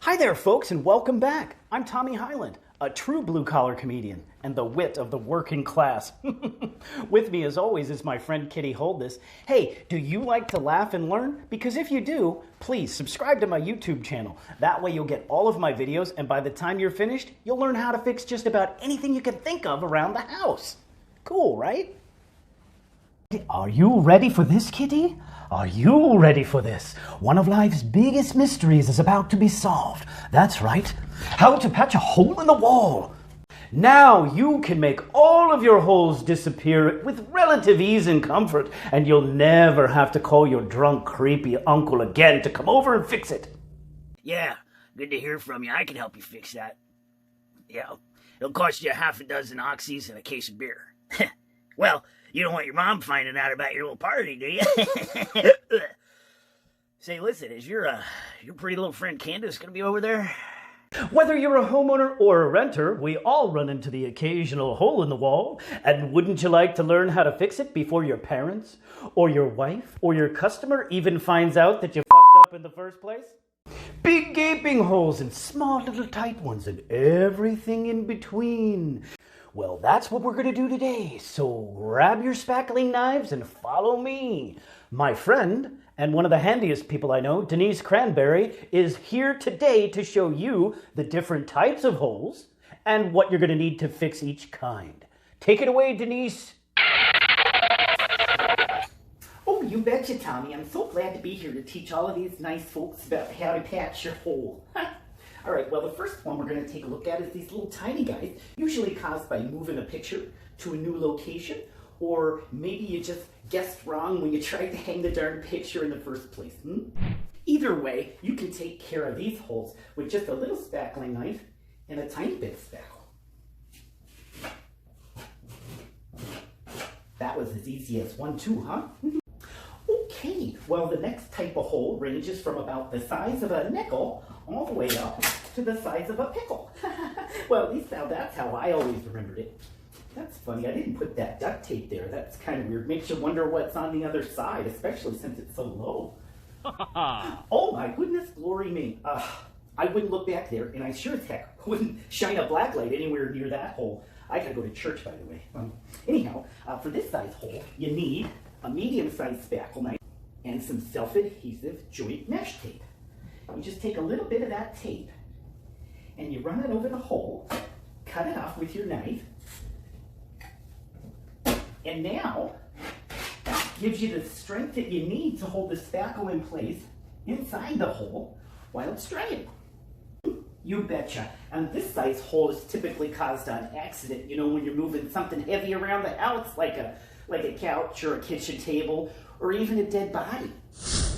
Hi there, folks, and welcome back. I'm Tommy Highland, a true blue-collar comedian and the wit of the working class. With me, as always, is my friend Kitty Holdis. Hey, do you like to laugh and learn? Because if you do, please subscribe to my YouTube channel. That way you'll get all of my videos, and by the time you're finished, you'll learn how to fix just about anything you can think of around the house. Cool, right? Are you ready for this, Kitty? Are you ready for this? One of life's biggest mysteries is about to be solved. That's right. How to patch a hole in the wall. Now you can make all of your holes disappear with relative ease and comfort, and you'll never have to call your drunk, creepy uncle again to come over and fix it. Yeah, good to hear from you. I can help you fix that. Yeah, it'll cost you half a dozen oxys and a case of beer. Well, you don't want your mom finding out about your little party, do you? Say, listen, is your pretty little friend Candace going to be over there? Whether you're a homeowner or a renter, we all run into the occasional hole in the wall. And wouldn't you like to learn how to fix it before your parents, or your wife, or your customer even finds out that you fucked up in the first place? Big gaping holes and small little tight ones and everything in between. Well, that's what we're going to do today, so grab your spackling knives and follow me. My friend, and one of the handiest people I know, Denise Cranberry, is here today to show you the different types of holes and what you're going to need to fix each kind. Take it away, Denise. Oh, you betcha, Tommy. I'm so glad to be here to teach all of these nice folks about how to patch your hole. All right, well, the first one we're going to take a look at is these little tiny guys, usually caused by moving a picture to a new location, or maybe you just guessed wrong when you tried to hang the darn picture in the first place. Either way, you can take care of these holes with just a little spackling knife and a tiny bit of spackle. That was as easy as 1, 2, huh? Okay, well, the next type of hole ranges from about the size of a nickel all the way up to the size of a pickle. Well, at least now that's how I always remembered it. That's funny, I didn't put that duct tape there. That's kind of weird. Makes you wonder what's on the other side, especially since it's so low. Oh my goodness, glory me. I wouldn't look back there, and I sure as heck wouldn't shine a black light anywhere near that hole. I gotta go to church, by the way. Anyhow, for this size hole, you need a medium-sized spackle knife and some self-adhesive joint mesh tape. You just take a little bit of that tape and you run it over the hole, cut it off with your knife, and now that gives you the strength that you need to hold the spackle in place inside the hole while it's drying. You betcha. And this size hole is typically caused on accident, you know, when you're moving something heavy around the house, like a couch or a kitchen table, or even a dead body.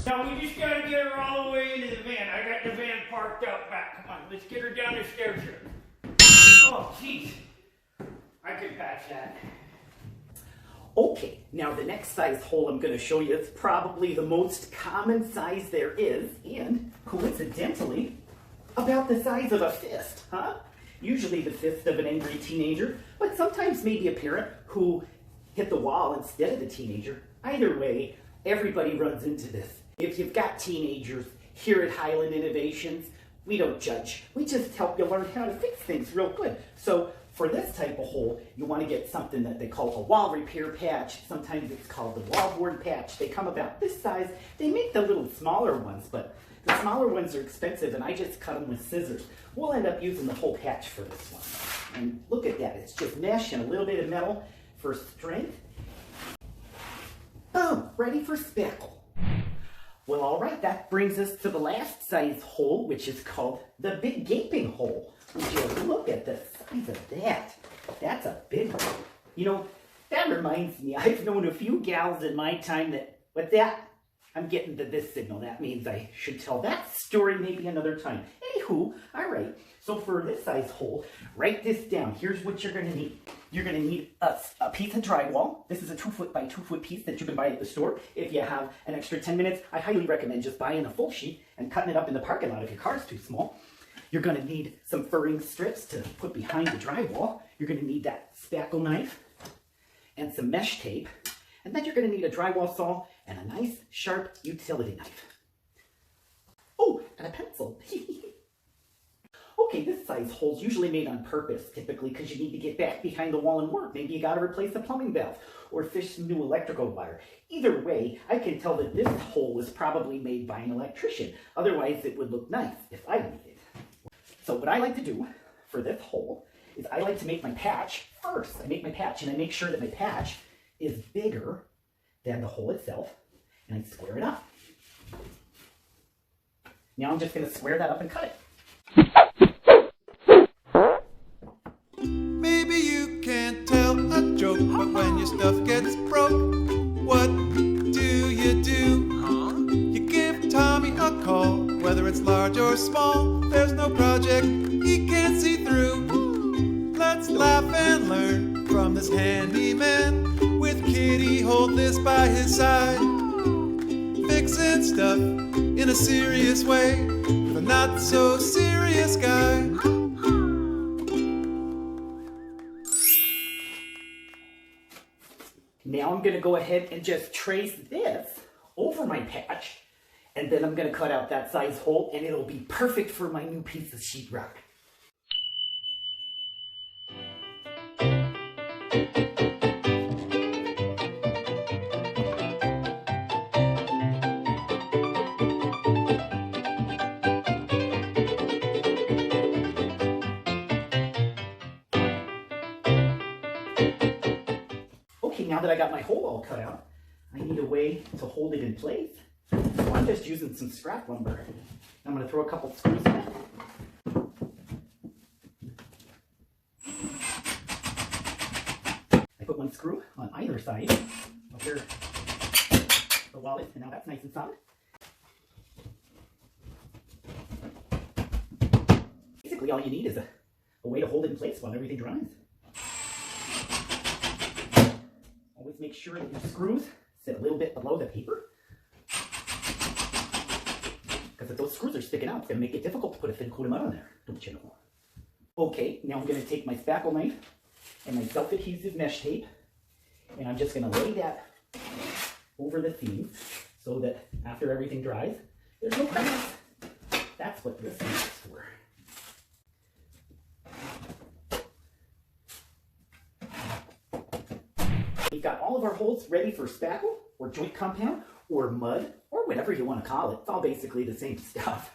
Now we just gotta get her all the way into the van. I got the van parked out back. Come on, let's get her down the stairs here. Oh, jeez. I can patch that. Okay, now the next size hole I'm going to show you is probably the most common size there is, and coincidentally, about the size of a fist, huh? Usually the fist of an angry teenager, but sometimes maybe a parent who hit the wall instead of the teenager. Either way, everybody runs into this. If you've got teenagers here at Highland Innovations, we don't judge. We just help you learn how to fix things real good. So for this type of hole, you want to get something that they call a wall repair patch. Sometimes it's called the wallboard patch. They come about this size. They make the little smaller ones, but the smaller ones are expensive, and I just cut them with scissors. We'll end up using the whole patch for this one. And look at that. It's just mesh and a little bit of metal for strength. Boom, ready for spackle. Well, all right, that brings us to the last size hole, which is called the big gaping hole. Would you look at the size of that? That's a big one. You know, that reminds me, I've known a few gals in my time that, with that, I'm getting to this signal. That means I should tell that story maybe another time. Anywho, all right, so for this size hole, write this down. Here's what you're going to need. You're going to need a piece of drywall. This is a 2-foot by 2-foot piece that you can buy at the store. If you have an extra 10 minutes, I highly recommend just buying a full sheet and cutting it up in the parking lot if your car's too small. You're going to need some furring strips to put behind the drywall. You're going to need that spackle knife and some mesh tape. And then you're going to need a drywall saw and a nice, sharp utility knife. Oh, and a pencil. Okay, this size hole's usually made on purpose, typically because you need to get back behind the wall and work. Maybe you got to replace the plumbing valve or fish some new electrical wire. Either way, I can tell that this hole was probably made by an electrician. Otherwise, it would look nice if I made it. So what I like to do for this hole is I like to make my patch first. I make my patch and I make sure that my patch is bigger than the hole itself, and I square it up. Now I'm just going to square that up and cut it. Maybe you can't tell a joke, but when your stuff gets broke, what do? You give Tommy a call, whether it's large or small. There's no project he can't see through. Let's laugh and learn from this handyman, with Kitty hold this by his side, fixing stuff in a serious way with a not so serious guy. Now I'm going to go ahead and just trace this over my patch, and then I'm going to cut out that size hole, and it'll be perfect for my new piece of sheetrock. Okay, now that I got my hole all cut out, I need a way to hold it in place. So I'm just using some scrap lumber. I'm going to throw a couple screws in it. I put one screw on either side of where the wall is, and now that's nice and solid. Basically, all you need is a way to hold it in place while everything dries. Always make sure that your screws sit a little bit below the paper, because if those screws are sticking out, it's going to make it difficult to put a thin coat of mud on there, don't you know? Okay, now I'm going to take my spackle knife and my self-adhesive mesh tape, and I'm just going to lay that over the seams so that after everything dries, there's no cracks. That's what this is for. We've got all of our holes ready for spackle, or joint compound, or mud, or whatever you want to call it. It's all basically the same stuff.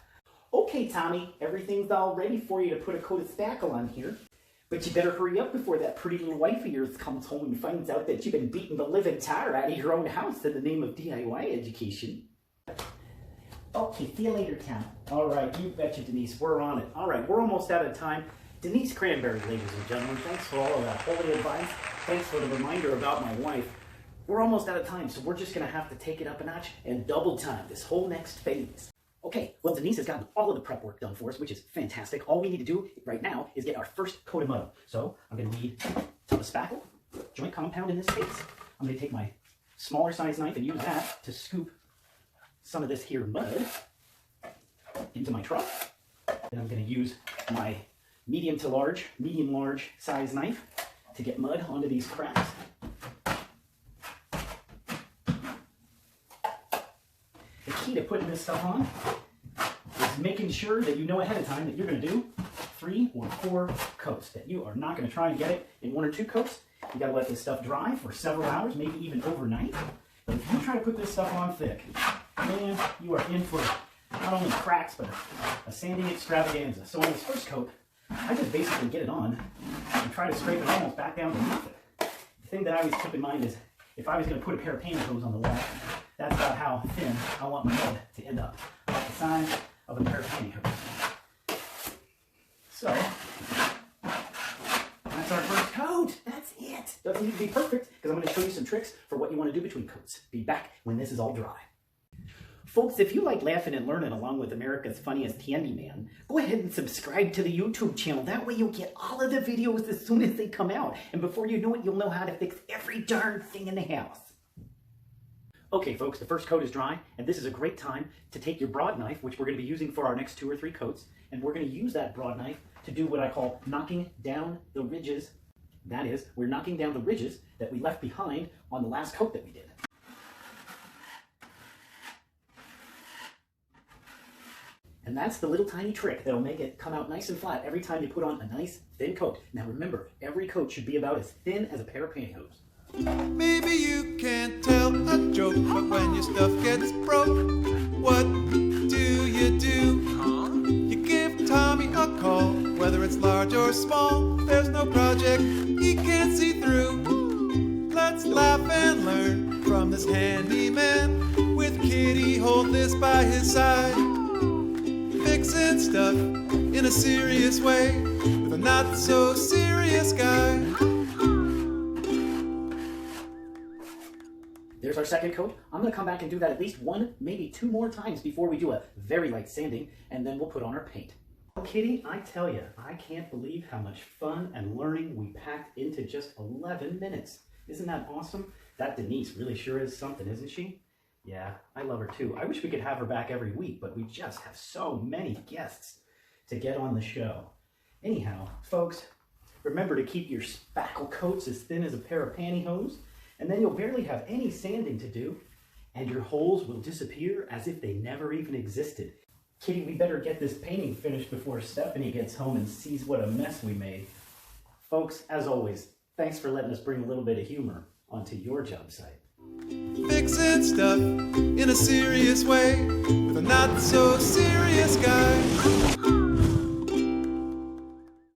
Okay, Tommy, everything's all ready for you to put a coat of spackle on here. But you better hurry up before that pretty little wife of yours comes home and finds out that you've been beating the living tar out of your own house in the name of DIY education. Okay, see you later, Tom. All right, you betcha, Denise. We're on it. All right, we're almost out of time. Denise Cranberry, ladies and gentlemen, thanks for all of that holy advice. Thanks for the reminder about my wife. We're almost out of time, so we're just going to have to take it up a notch and double time this whole next phase. Okay, well, Denise has gotten all of the prep work done for us, which is fantastic. All we need to do right now is get our first coat of mud. So I'm going to need a tub of spackle, joint compound in this case. I'm going to take my smaller size knife and use that to scoop some of this here mud into my truck. Then I'm going to use my medium large size knife to get mud onto these cracks. The key to putting this stuff on is making sure that you know ahead of time that you're going to do 3 or 4 coats, that you are not going to try and get it in 1 or 2 coats. You got to let this stuff dry for several hours, maybe even overnight. But if you try to put this stuff on thick, man, you are in for not only cracks, but a sanding extravaganza. So on this first coat, I just basically get it on and try to scrape it almost back down beneath it. The thing that I always keep in mind is if I was going to put a pair of pantyhose on the wall, that's about how thin I want my mud to end up, about the size of a pair of pantyhose. So, that's our first coat. That's it. Doesn't need to be perfect, because I'm going to show you some tricks for what you want to do between coats. Be back when this is all dry. Folks, if you like laughing and learning along with America's funniest handyman, go ahead and subscribe to the YouTube channel. That way you'll get all of the videos as soon as they come out. And before you know it, you'll know how to fix every darn thing in the house. Okay, folks, the first coat is dry, and this is a great time to take your broad knife, which we're going to be using for our next 2 or 3 coats, and we're going to use that broad knife to do what I call knocking down the ridges. That is, we're knocking down the ridges that we left behind on the last coat that we did. And And that's the little tiny trick that'll make it come out nice and flat every time you put on a nice thin coat. Now remember, every coat should be about as thin as a pair of pantyhose. Maybe you can't tell a joke, but when your stuff gets broke, what do? You give Tommy a call, whether it's large or small. There's no project he can't see through. Let's laugh and learn from this handyman, with Kitty hold this by his side, fixing stuff in a serious way with a not so serious guy. There's our second coat. I'm going to come back and do that at least 1, maybe 2 more times before we do a very light sanding, and then we'll put on our paint. Kitty, I tell you, I can't believe how much fun and learning we packed into just 11 minutes. Isn't that awesome? That Denise really sure is something, isn't she? Yeah, I love her too. I wish we could have her back every week, but we just have so many guests to get on the show. Anyhow, folks, remember to keep your spackle coats as thin as a pair of pantyhose, and then you'll barely have any sanding to do, and your holes will disappear as if they never even existed. Kitty, we better get this painting finished before Stephanie gets home and sees what a mess we made. Folks, as always, thanks for letting us bring a little bit of humor onto your job site. Fixing stuff in a serious way with a not so serious guy.